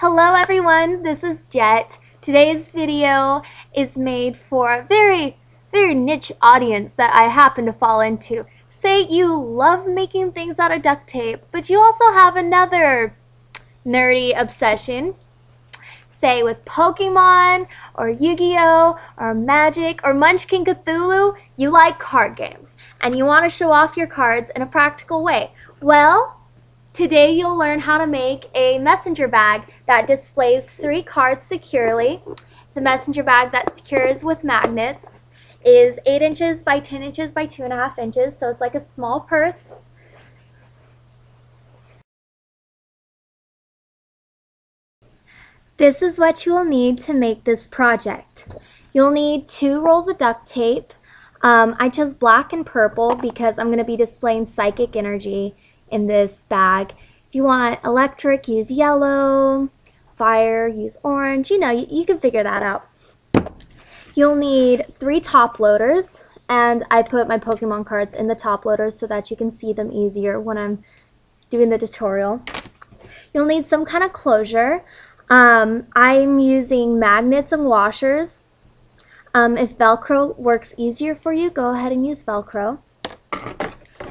Hello everyone, this is Jet. Today's video is made for a very niche audience that I happen to fall into. Say you love making things out of duct tape, but you also have another nerdy obsession. Say with Pokemon, or Yu-Gi-Oh, or Magic, or Munchkin Cthulhu, you like card games, and you want to show off your cards in a practical way. Well, today you'll learn how to make a messenger bag that displays 3 cards securely. It's a messenger bag that secures with magnets, is 8 inches by 10 inches by 2.5 inches, so it's like a small purse. This is what you will need to make this project. You'll need 2 rolls of duct tape. I chose black and purple because I'm going to be displaying psychic energy in this bag. If you want electric, use yellow. Fire, use orange. You can figure that out. You'll need 3 top loaders, and I put my Pokemon cards in the top loaders so that you can see them easier when I'm doing the tutorial. You'll need some kind of closure. I'm using magnets and washers. If Velcro works easier for you, go ahead and use Velcro.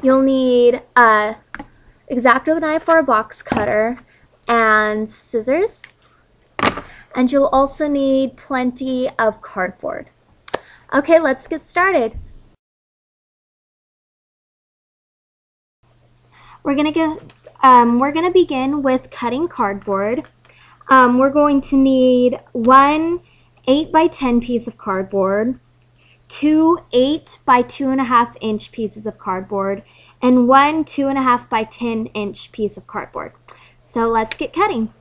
You'll need a X-Acto knife or a box cutter and scissors. And you'll also need plenty of cardboard. Okay, let's get started. We're gonna begin with cutting cardboard. We're going to need 1 8 by 10 piece of cardboard, 2 8 by 2.5 inch pieces of cardboard, and 1 2.5 by 10 inch piece of cardboard. So let's get cutting.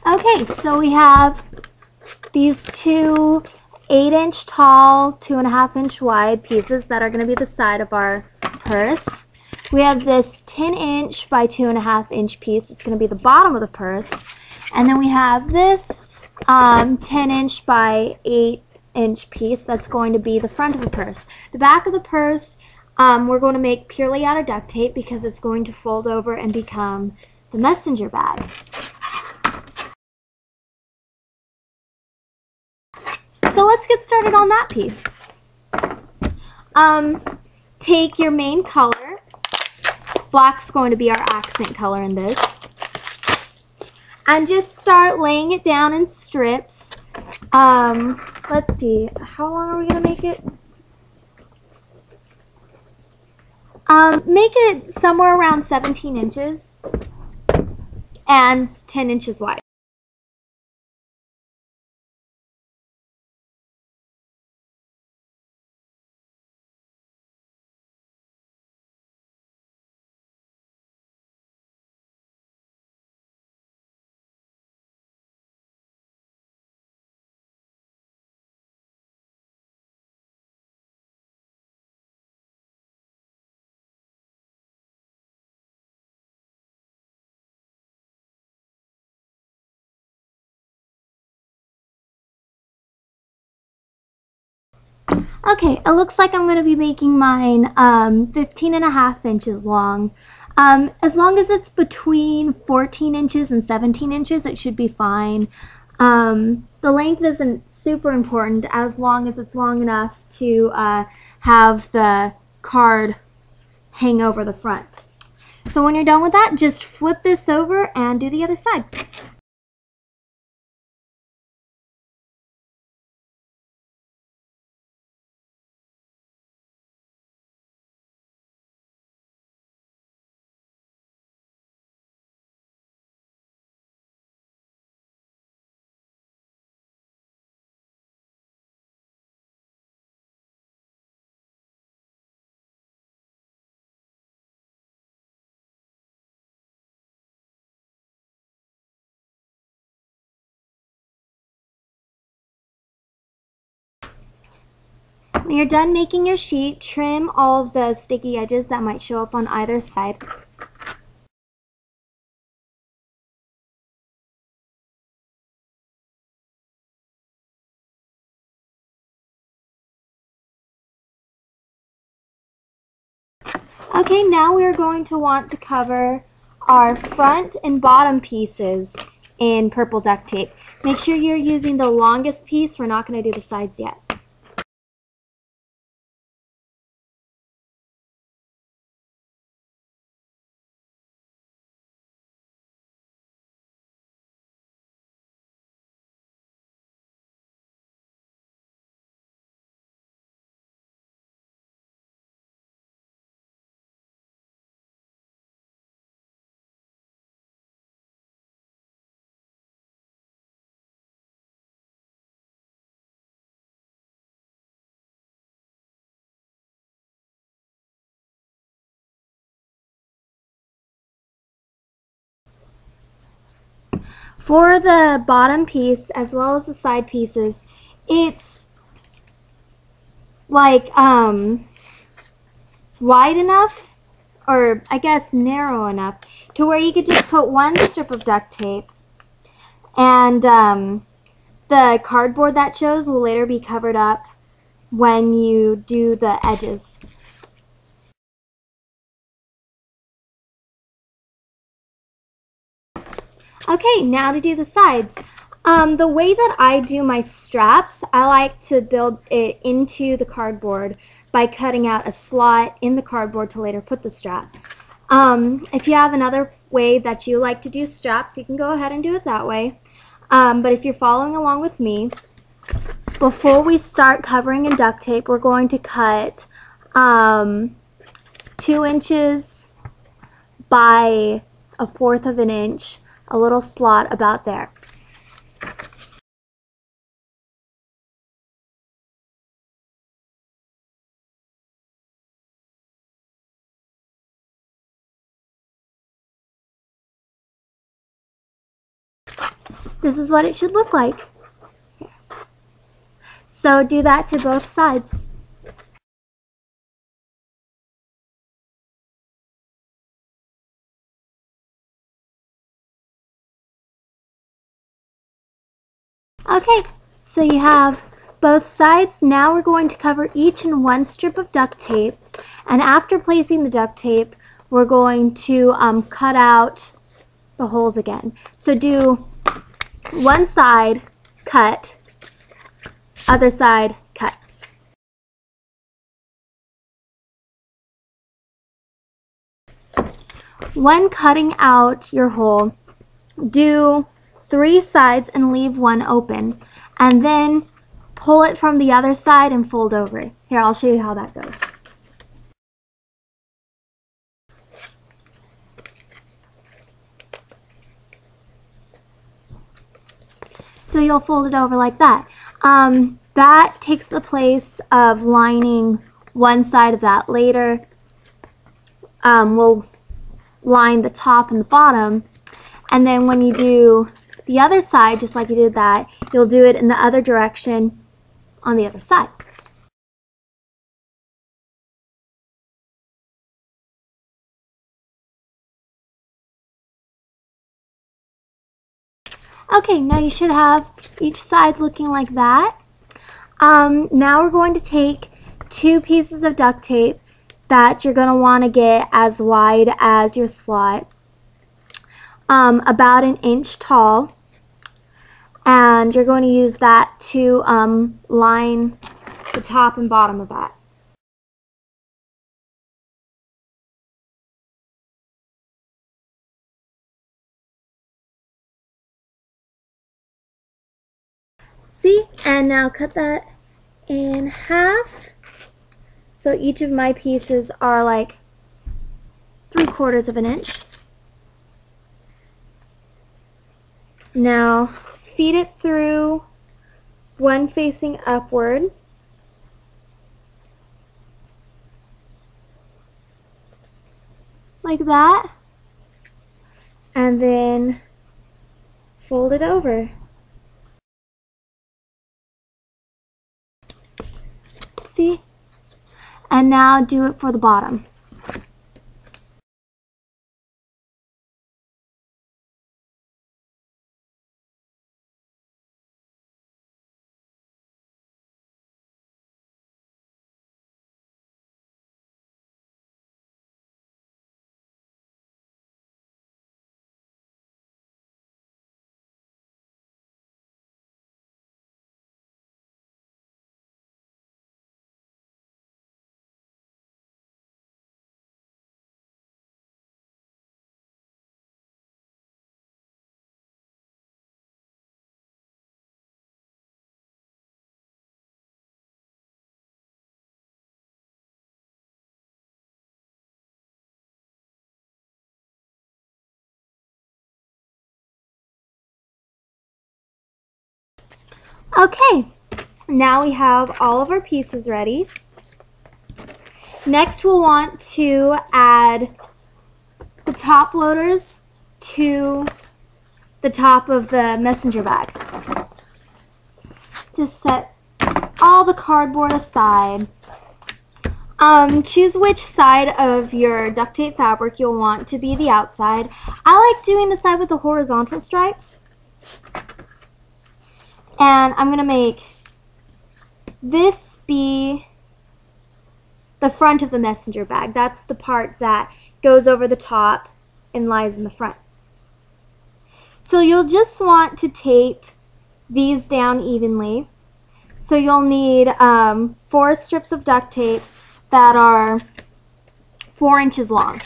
Okay, so we have these 2 8-inch tall, 2.5 inch wide pieces that are going to be the side of our purse. We have this 10-inch by 2.5 inch piece. It's going to be the bottom of the purse. And then we have this 10-inch by 8-inch piece that's going to be the front of the purse. The back of the purse we're going to make purely out of duct tape because it's going to fold over and become the messenger bag. So let's get started on that piece. Take your main color. Black's going to be our accent color in this. And just start laying it down in strips. Let's see, how long are we going to make it? Make it somewhere around 17 inches and 10 inches wide. Okay, it looks like I'm going to be making mine 15.5 inches long. As long as it's between 14 inches and 17 inches, it should be fine. The length isn't super important as long as it's long enough to have the card hang over the front. So when you're done with that, just flip this over and do the other side. When you're done making your sheet, trim all of the sticky edges that might show up on either side. Okay, now we're going to want to cover our front and bottom pieces in purple duct tape. Make sure you're using the longest piece. We're not going to do the sides yet. For the bottom piece as well as the side pieces, it's like wide enough, or I guess narrow enough, to where you could just put one strip of duct tape and the cardboard that shows will later be covered up when you do the edges. Okay, now to do the sides. The way that I do my straps, I like to build it into the cardboard by cutting out a slot in the cardboard to later put the strap. If you have another way that you like to do straps, you can go ahead and do it that way. But if you're following along with me, before we start covering in duct tape, we're going to cut 2 inches by 1/4 of an inch, a little slot about there. This is what it should look like. So do that to both sides. Okay, so you have both sides. Now we're going to cover each in one strip of duct tape, and after placing the duct tape, we're going to cut out the holes again. So do one side, cut, other side, cut. When cutting out your hole, do 3 sides and leave one open, and then pull it from the other side and fold over. Here, I'll show you how that goes. So you'll fold it over like that. That takes the place of lining one side of that. Later, we'll line the top and the bottom, and then when you do the other side, just like you did that, you'll do it in the other direction on the other side. Okay, now you should have each side looking like that. Now we're going to take 2 pieces of duct tape that you're going to want to get as wide as your slot, about 1 inch tall, and you're going to use that to line the top and bottom of that. See, and now cut that in half. So each of my pieces are like 3/4 of an inch. Now feed it through, one facing upward. Like that. And then fold it over. see? And now do it for the bottom. Okay, now we have all of our pieces ready. Next, we'll want to add the top loaders to the top of the messenger bag. Just set all the cardboard aside. Choose which side of your duct tape fabric you'll want to be the outside. I like doing the side with the horizontal stripes. And I'm going to make this be the front of the messenger bag. That's the part that goes over the top and lies in the front. So you'll just want to tape these down evenly. So you'll need 4 strips of duct tape that are 4 inches long.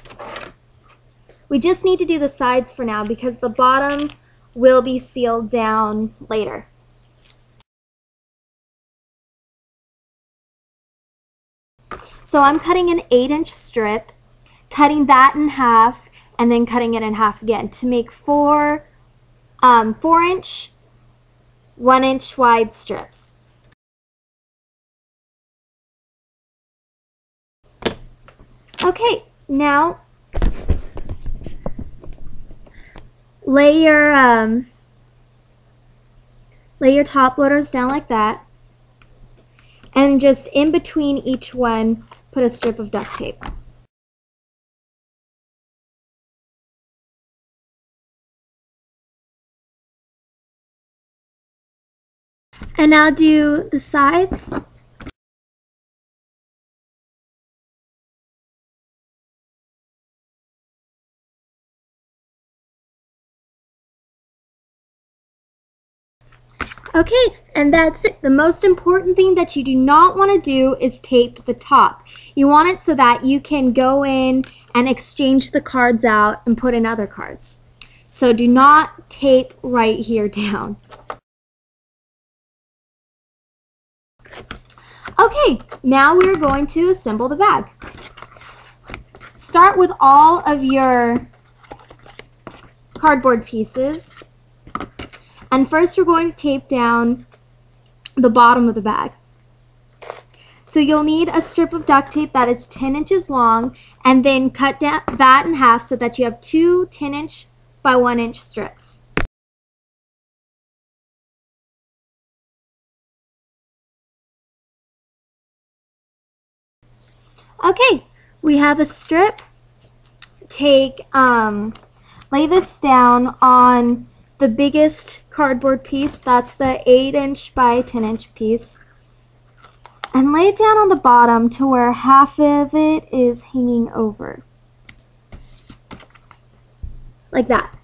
We just need to do the sides for now because the bottom will be sealed down later. So I'm cutting an 8-inch strip, cutting that in half, and then cutting it in half again to make 4 4-inch, 1-inch wide strips. Okay, now lay your top loaders down like that, and just in between each one, put a strip of duct tape. And now do the sides. Okay, and that's it. The most important thing that you do not want to do is tape the top. You want it so that you can go in and exchange the cards out and put in other cards. So do not tape right here down. Okay, now we're going to assemble the bag. Start with all of your cardboard pieces. And first we're going to tape down the bottom of the bag. So you'll need a strip of duct tape that is 10 inches long, and then cut that in half so that you have 2 10-inch by 1-inch strips. Okay, we have a strip. Lay this down on the biggest cardboard piece, that's the 8-inch by 10-inch piece, and lay it down on the bottom to where half of it is hanging over. Like that.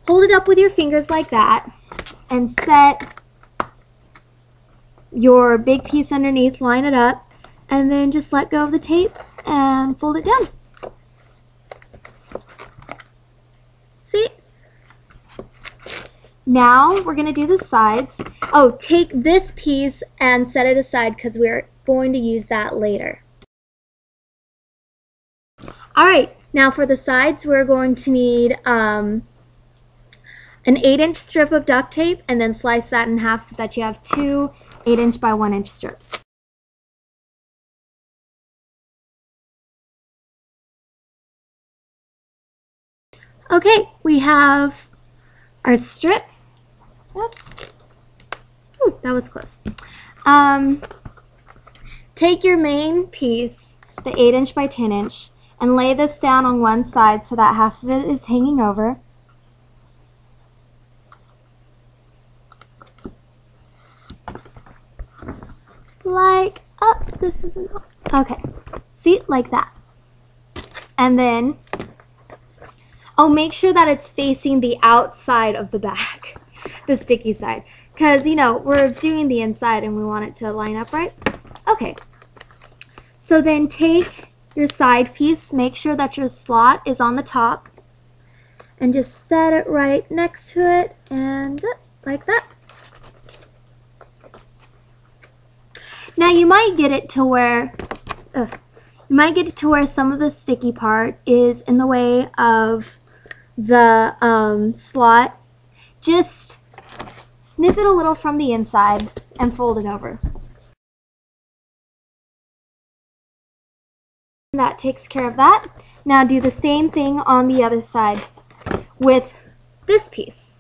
Hold it up with your fingers like that and set your big piece underneath, line it up, and then just let go of the tape and fold it down. See? Now we're going to do the sides. Oh, take this piece and set it aside because we're going to use that later. Alright, now for the sides we're going to need an 8-inch strip of duct tape and then slice that in half so that you have 2 8-inch by 1-inch strips. Okay, we have our strip. Oops. Ooh, that was close. take your main piece, the 8" by 10", and lay this down on one side so that half of it is hanging over. Like, oh, this isn't, okay. See, like that. And then, oh, make sure that it's facing the outside of the bag, the sticky side. Because, you know, we're doing the inside and we want it to line up right. Okay. So then take your side piece, make sure that your slot is on the top, and just set it right next to it, and like that. Now you might get it to where some of the sticky part is in the way of the slot. Just snip it a little from the inside and fold it over. That takes care of that. Now do the same thing on the other side with this piece.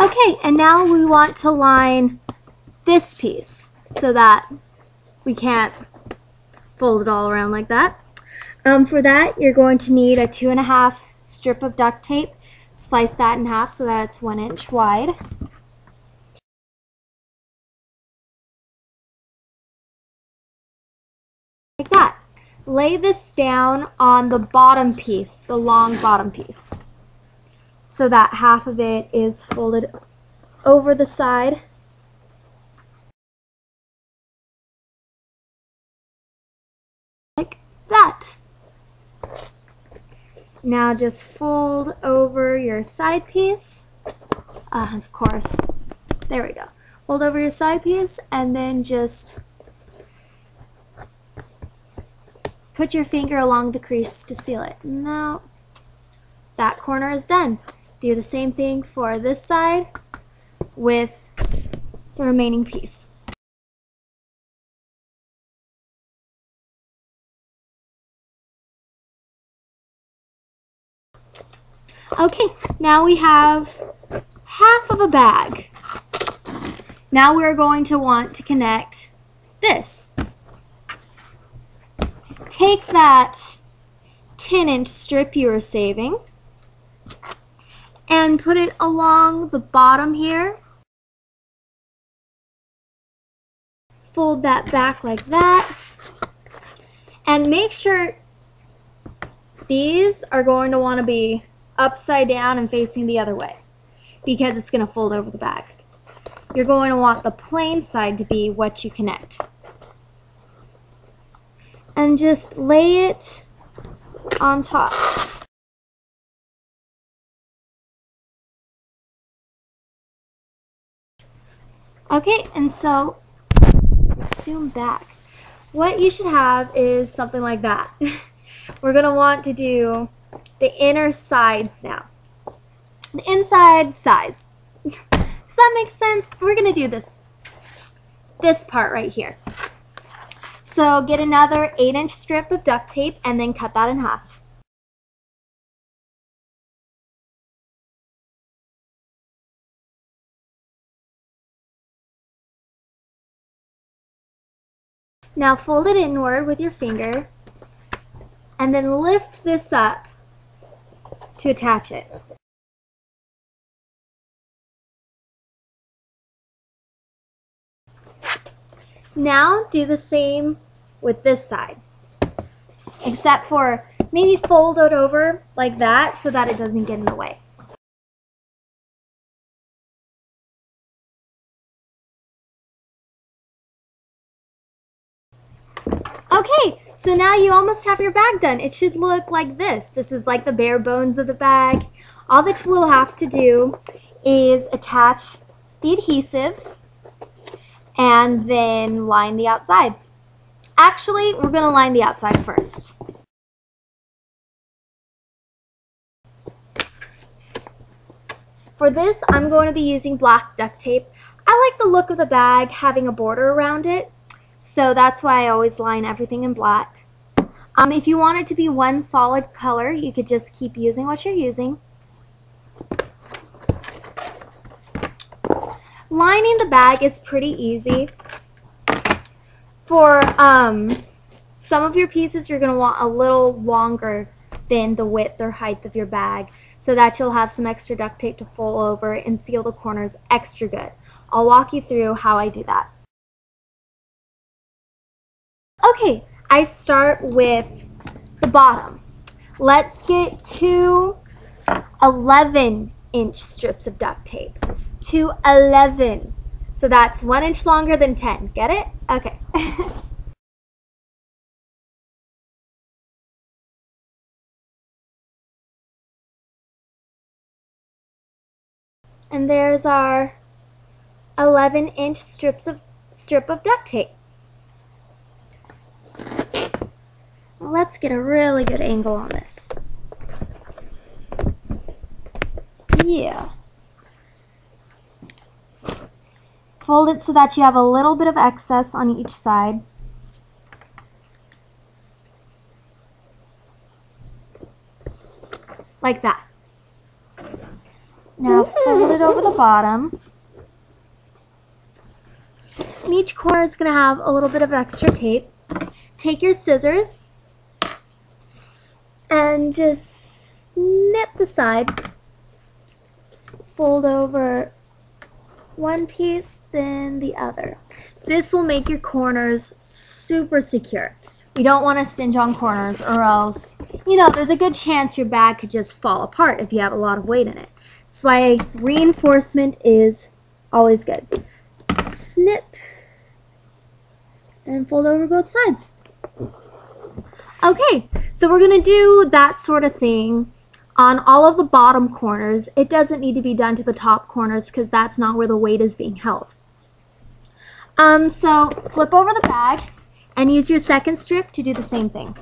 Okay, and now we want to line this piece so that we can't fold it all around like that. For that, you're going to need a 2½ strip of duct tape. Slice that in half so that it's 1 inch wide. Like that. Lay this down on the bottom piece, the long bottom piece, so that half of it is folded over the side. Like that. Now just fold over your side piece. Of course, there we go. Fold over your side piece and then just put your finger along the crease to seal it. Now that corner is done. Do the same thing for this side with the remaining piece. Okay, now we have half of a bag. Now we're going to want to connect this. Take that 10" strip you were saving and put it along the bottom here. Fold that back like that. And make sure these are going to want to be upside down and facing the other way because it's going to fold over the bag. You're going to want the plain side to be what you connect. And just lay it on top. Okay, and so zoom back. What you should have is something like that. We're going to want to do the inner sides now. The inside sides. Does that make sense? We're going to do this part right here. So get another 8" strip of duct tape and then cut that in half. Now fold it inward with your finger and then lift this up to attach it. Now do the same with this side, except for maybe fold it over like that so that it doesn't get in the way. Okay, so now you almost have your bag done. It should look like this. This is like the bare bones of the bag. All that we'll have to do is attach the adhesives and then line the outside. Actually, we're going to line the outside first. For this, I'm going to be using black duct tape. I like the look of the bag having a border around it, so that's why I always line everything in black. If you want it to be one solid color, you could just keep using what you're using. Lining the bag is pretty easy. For some of your pieces, you're going to want a little longer than the width or height of your bag so that you'll have some extra duct tape to fold over and seal the corners extra good. I'll walk you through how I do that. Okay, I start with the bottom. Let's get 2 11-inch strips of duct tape. 2 11. So that's 1 inch longer than 10. Get it? Okay. And there's our 11-inch strip of duct tape. Let's get a really good angle on this. Yeah. Fold it so that you have a little bit of excess on each side. Like that. Now fold it over the bottom. And each corner is going to have a little bit of extra tape. Take your scissors and just snip the side. Fold over one piece, then the other. This will make your corners super secure. You don't want to stinge on corners, or else, you know, there's a good chance your bag could just fall apart if you have a lot of weight in it. That's why reinforcement is always good. Snip and fold over both sides. Okay, so we're going to do that sort of thing on all of the bottom corners. It doesn't need to be done to the top corners because that's not where the weight is being held. So flip over the bag and use your second strip to do the same thing.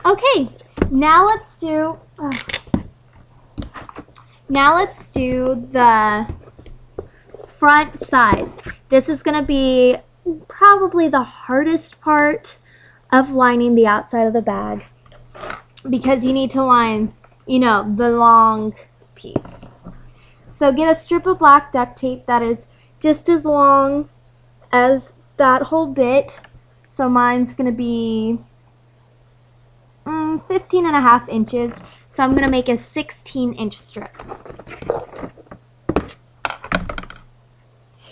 Okay, now let's do the front sides. This is going to be probably the hardest part of lining the outside of the bag because you need to line, you know, the long piece. So get a strip of black duct tape that is just as long as that whole bit. So mine's going to be 15.5 inches. So I'm going to make a 16-inch strip.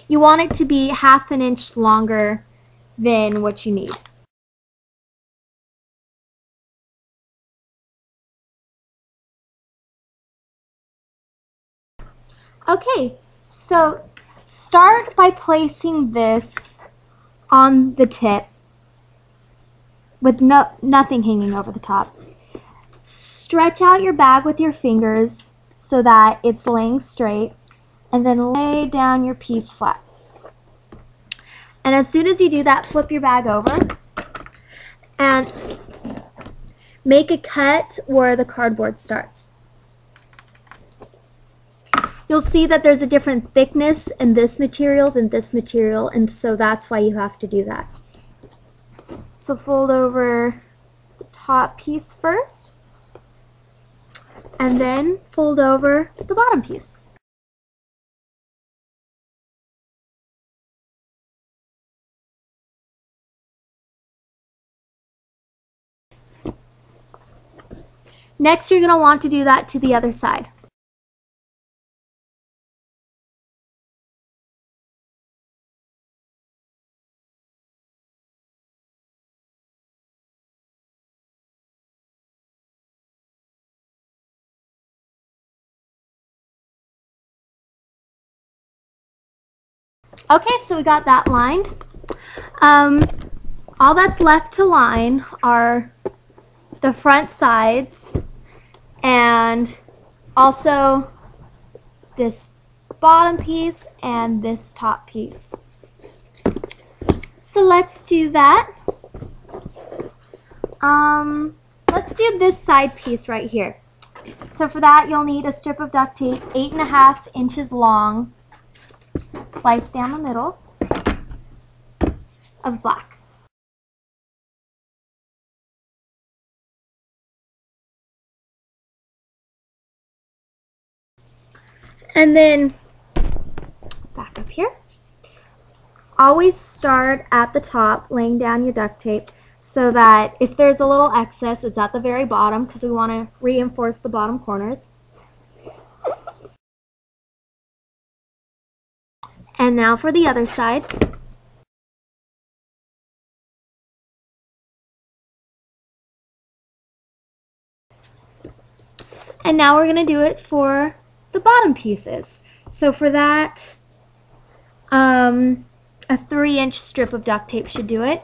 You want it to be 1/2 inch longer than what you need. Okay, so start by placing this on the tip with nothing hanging over the top. Stretch out your bag with your fingers so that it's laying straight, and then lay down your piece flat. And as soon as you do that, flip your bag over and make a cut where the cardboard starts. You'll see that there's a different thickness in this material than this material, and so that's why you have to do that. So fold over the top piece first, and then fold over the bottom piece. Next, you're going to want to do that to the other side. Okay, so we got that lined. All that's left to line are the front sides and also this bottom piece and this top piece. So let's do that. Let's do this side piece right here. So for that, you'll need a strip of duct tape 8.5 inches long, sliced down the middle, of black. And then back up here. Always start at the top, laying down your duct tape so that if there's a little excess, it's at the very bottom because we want to reinforce the bottom corners. And now for the other side. And now we're going to do it for the bottom pieces. So for that, a 3-inch strip of duct tape should do it.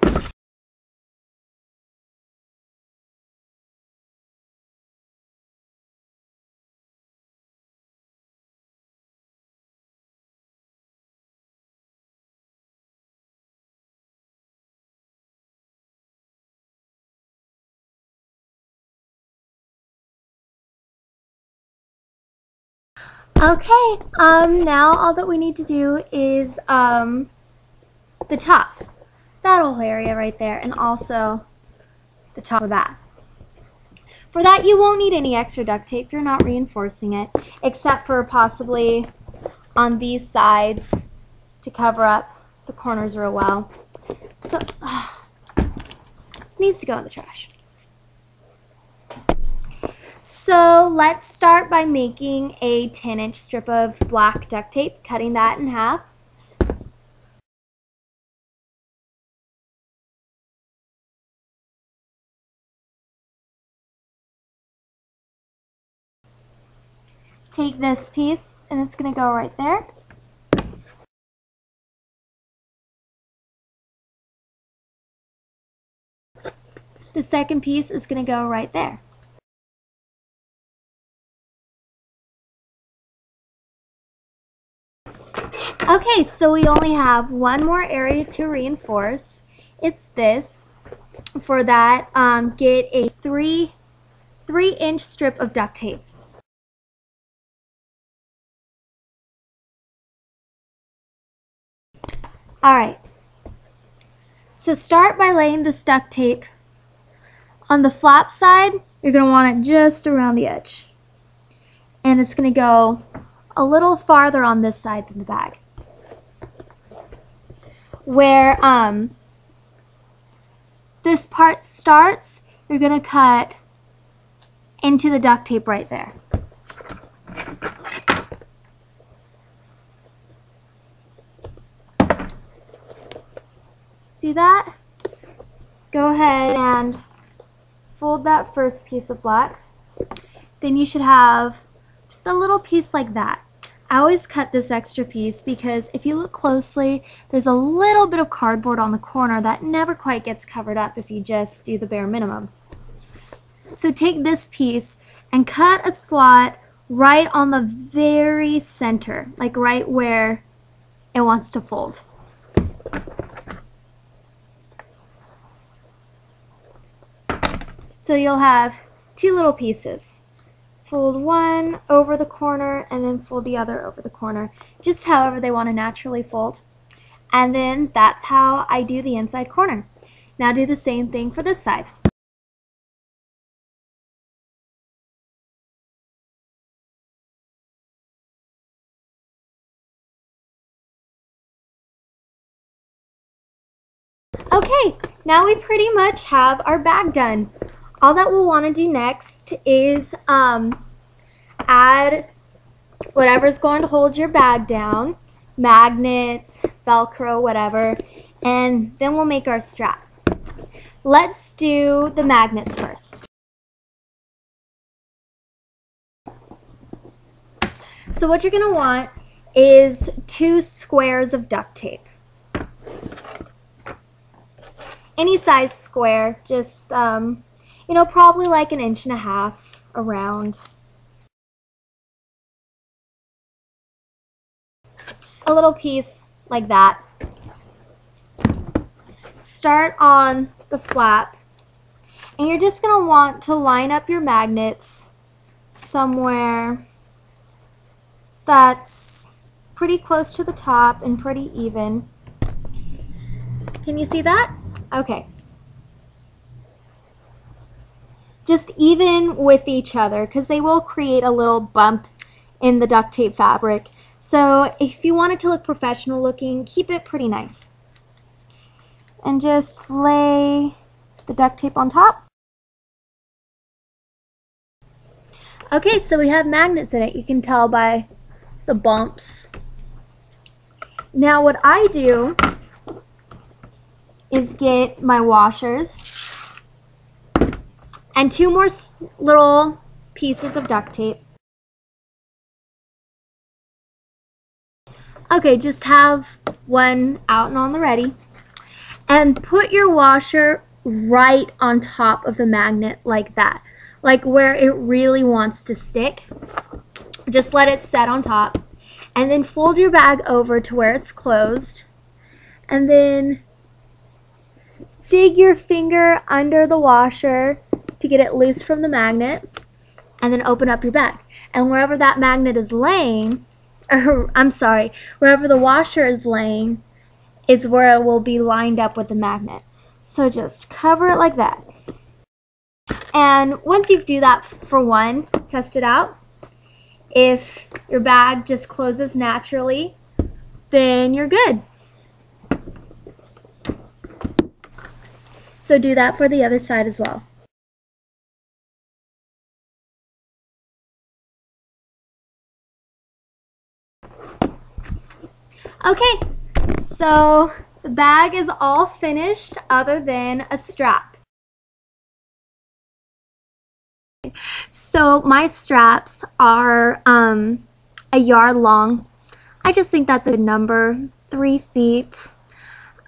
Okay, now all that we need to do is the top, that whole area right there, and also the top of that. For that, you won't need any extra duct tape. You're not reinforcing it, except for possibly on these sides to cover up the corners real well. So, this needs to go in the trash. So let's start by making a 10-inch strip of black duct tape, cutting that in half. Take this piece and it's going to go right there. The second piece is going to go right there. Okay, so we only have one more area to reinforce. It's this. For that, get a 3-inch strip of duct tape. Alright, so start by laying this duct tape on the flap side. You're going to want it just around the edge. And it's going to go a little farther on this side than the bag. Where this part starts, you're going to cut into the duct tape right there. See that? Go ahead and fold that first piece of black. Then you should have just a little piece like that. I always cut this extra piece because if you look closely, there's a little bit of cardboard on the corner that never quite gets covered up if you just do the bare minimum. So take this piece and cut a slot right on the very center, like right where it wants to fold. So you'll have two little pieces. Fold one over the corner and then fold the other over the corner, just however they want to naturally fold. And then that's how I do the inside corner. Now do the same thing for this side. Okay, now we pretty much have our bag done. All that we'll want to do next is add whatever's going to hold your bag down, magnets, Velcro, whatever, and then we'll make our strap. Let's do the magnets first. So what you're going to want is 2 squares of duct tape. Any size square, just probably like 1.5 inches around. A little piece like that. Start on the flap, and you're just going to want to line up your magnets somewhere that's pretty close to the top and pretty even. Can you see that? Okay. Just even with each other, because they will create a little bump in the duct tape fabric. So if you want it to look professional looking, keep it pretty nice. And just lay the duct tape on top. Okay, so we have magnets in it. You can tell by the bumps. Now what I do is get my washers and 2 more little pieces of duct tape. Okay, just have one out and on the ready. And put your washer right on top of the magnet like that. Like where it really wants to stick. Just let it set on top. And then fold your bag over to where it's closed. And then dig your finger under the washer to get it loose from the magnet. And then open up your bag. And wherever that magnet is laying, wherever the washer is laying, is where it will be lined up with the magnet. So just cover it like that. And once you do that for one, test it out. If your bag just closes naturally, then you're good. So do that for the other side as well. Okay, so the bag is all finished other than a strap. So my straps are a yard long. I just think that's a good number, 3 feet.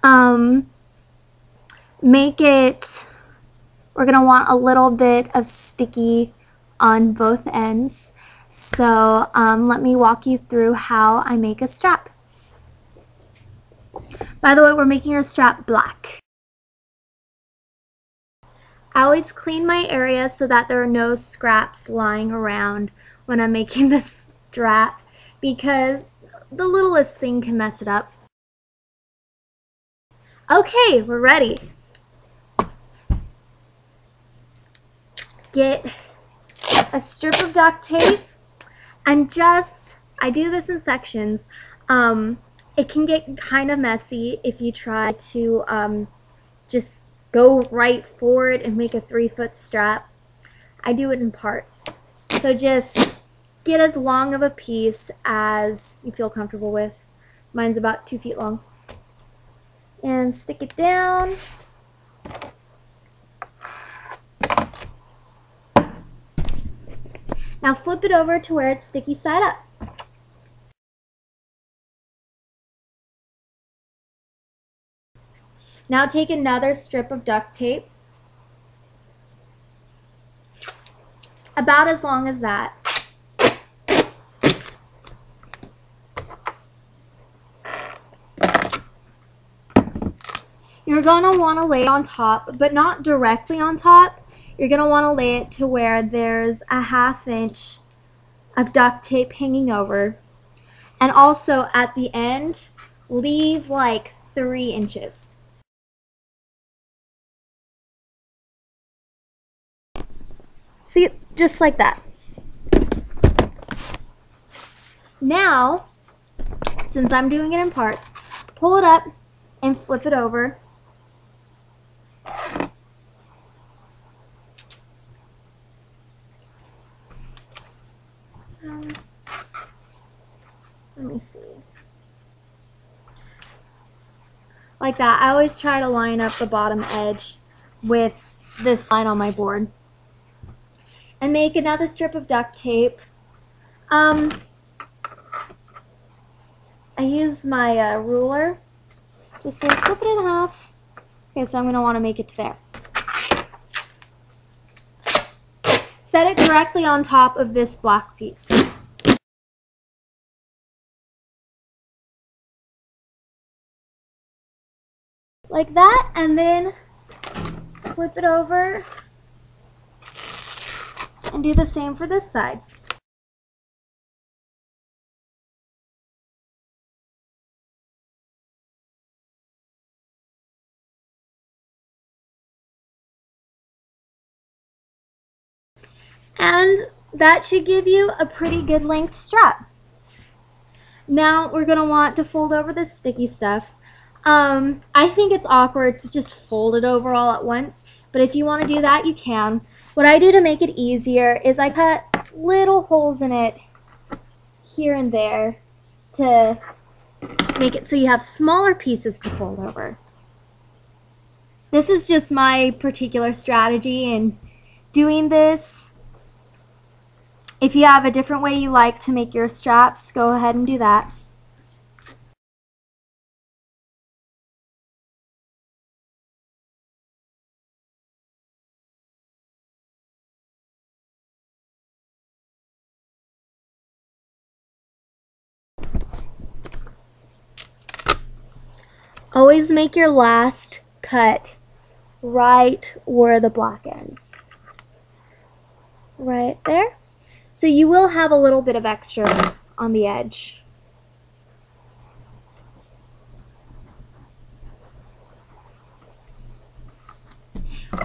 We're gonna want a little bit of sticky on both ends. So let me walk you through how I make a strap. By the way, we're making our strap black. I always clean my area so that there are no scraps lying around when I'm making the strap, because the littlest thing can mess it up. Okay, we're ready. Get a strip of duct tape and I do this in sections. It can get kind of messy if you try to just go right for it and make a 3-foot strap. I do it in parts. So just get as long of a piece as you feel comfortable with. Mine's about 2 feet long. And stick it down. Now flip it over to where it's sticky side up. Now take another strip of duct tape, about as long as that. You're going to want to lay it on top, but not directly on top. You're going to want to lay it to where there's a 1/2 inch of duct tape hanging over. And also at the end, leave like 3 inches. See, just like that. Now, since I'm doing it in parts, pull it up and flip it over. Let me see. Like that. I always try to line up the bottom edge with this line on my board. And make another strip of duct tape. I use my ruler just to flip it in half. Okay, so I'm going to want to make it to there. Set it directly on top of this black piece. Like that, and then flip it over and do the same for this side. And that should give you a pretty good length strap. Now we're going to want to fold over this sticky stuff. I think it's awkward to just fold it over all at once, but if you want to do that, you can. What I do to make it easier is I cut little holes in it here and there to make it so you have smaller pieces to fold over. This is just my particular strategy in doing this. If you have a different way you like to make your straps, go ahead and do that. Always make your last cut right where the block ends. Right there. So you will have a little bit of extra on the edge.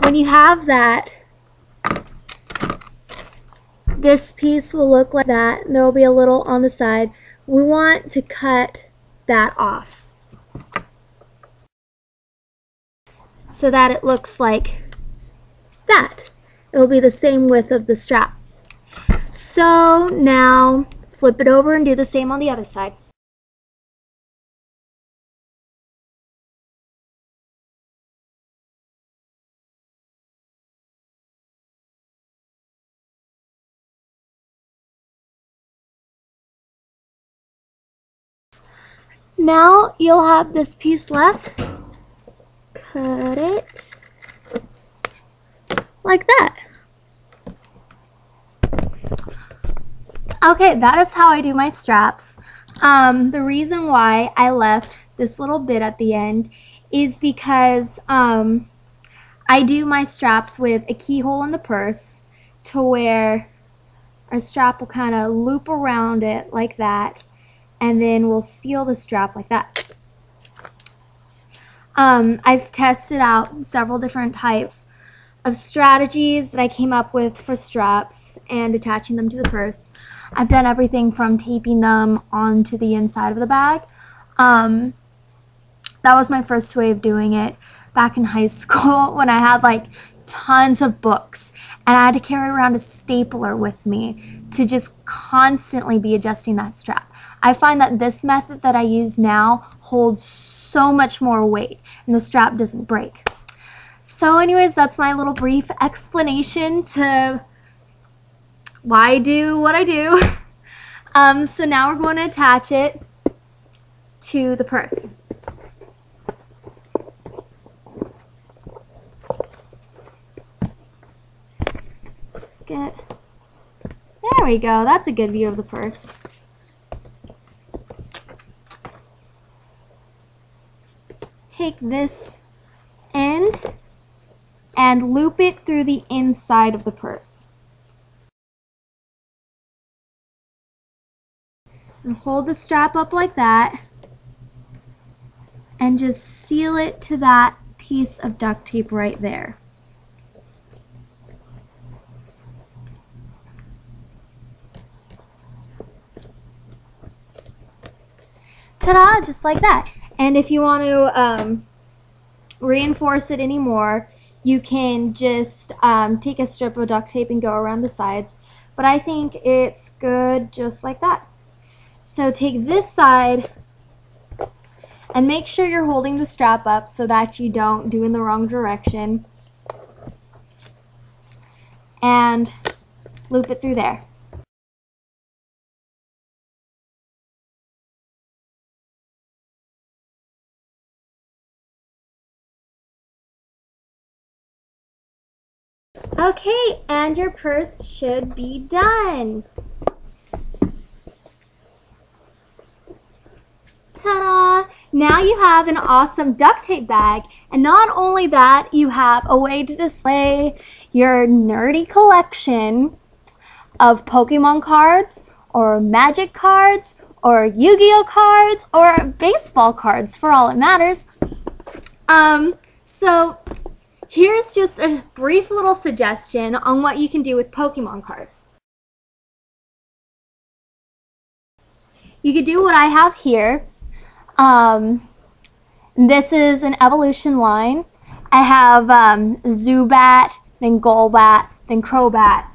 When you have that, this piece will look like that, and there will be a little on the side. We want to cut that off so that it looks like that. It will be the same width of the strap. So now flip it over and do the same on the other side. Now you'll have this piece left. Cut it like that. Okay, that is how I do my straps. The reason why I left this little bit at the end is because I do my straps with a keyhole in the purse to where our strap will kind of loop around it like that, and then we'll seal the strap like that. I've tested out several different types of strategies that I came up with for straps and attaching them to the purse. I've done everything from taping them onto the inside of the bag. That was my first way of doing it back in high school when I had like tons of books and I had to carry around a stapler with me to just constantly be adjusting that strap. I find that this method that I use now holds so much more weight and the strap doesn't break. So anyways, that's my little brief explanation to why I do what I do. So now we're going to attach it to the purse. Let's get, there we go, that's a good view of the purse. Take this end and loop it through the inside of the purse. And hold the strap up like that and just seal it to that piece of duct tape right there. Ta-da! Just like that. And if you want to reinforce it anymore, you can just take a strip of duct tape and go around the sides. But I think it's good just like that. So take this side and make sure you're holding the strap up so that you don't do in the wrong direction. And loop it through there. Okay, and your purse should be done. Ta-da! Now you have an awesome duct tape bag, and not only that, you have a way to display your nerdy collection of Pokemon cards, or Magic cards, or Yu-Gi-Oh cards, or baseball cards for all it matters. So here's just a brief little suggestion on what you can do with Pokemon cards. You could do what I have here. This is an evolution line. I have Zubat, then Golbat, then Crobat.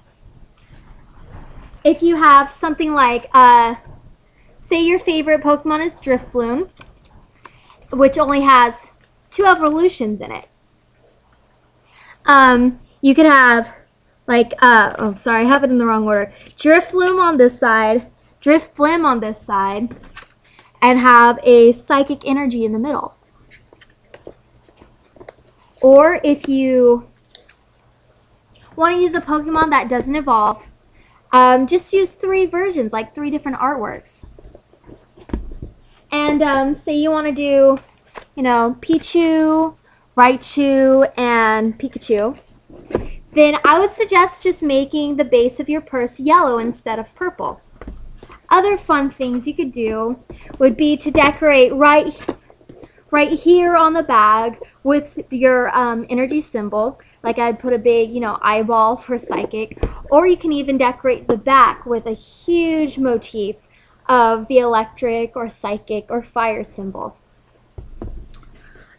If you have something like, say your favorite Pokemon is Drifloon, which only has 2 evolutions in it. You could have, like, oh, sorry, I have it in the wrong order. Drifloon on this side, Drifblim on this side, and have a Psychic Energy in the middle. Or if you want to use a Pokemon that doesn't evolve, just use 3 versions, like 3 different artworks. And say you want to do, you know, Pichu, Raichu, and Pikachu, then I would suggest just making the base of your purse yellow instead of purple. Other fun things you could do would be to decorate right here on the bag with your energy symbol. Like I'd put a big, you know, eyeball for psychic. Or you can even decorate the back with a huge motif of the electric or psychic or fire symbol.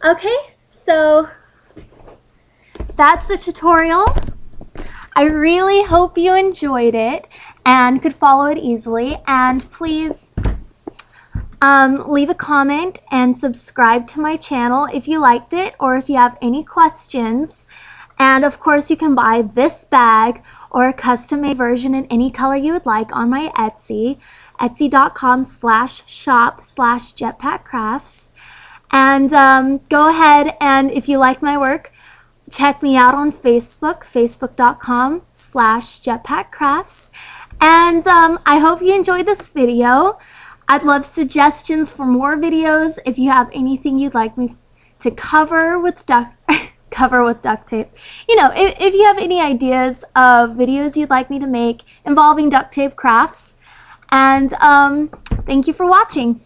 Okay, so that's the tutorial. I really hope you enjoyed it and could follow it easily. And please leave a comment and subscribe to my channel if you liked it or if you have any questions. And of course you can buy this bag or a custom-made version in any color you would like on my Etsy, etsy.com/shop/jetpackcrafts. And go ahead and if you like my work, check me out on Facebook, facebook.com/jetpackcrafts. And I hope you enjoyed this video. I'd love suggestions for more videos. If you have anything you'd like me to cover with duct tape. You know, if you have any ideas of videos you'd like me to make involving duct tape crafts. And thank you for watching.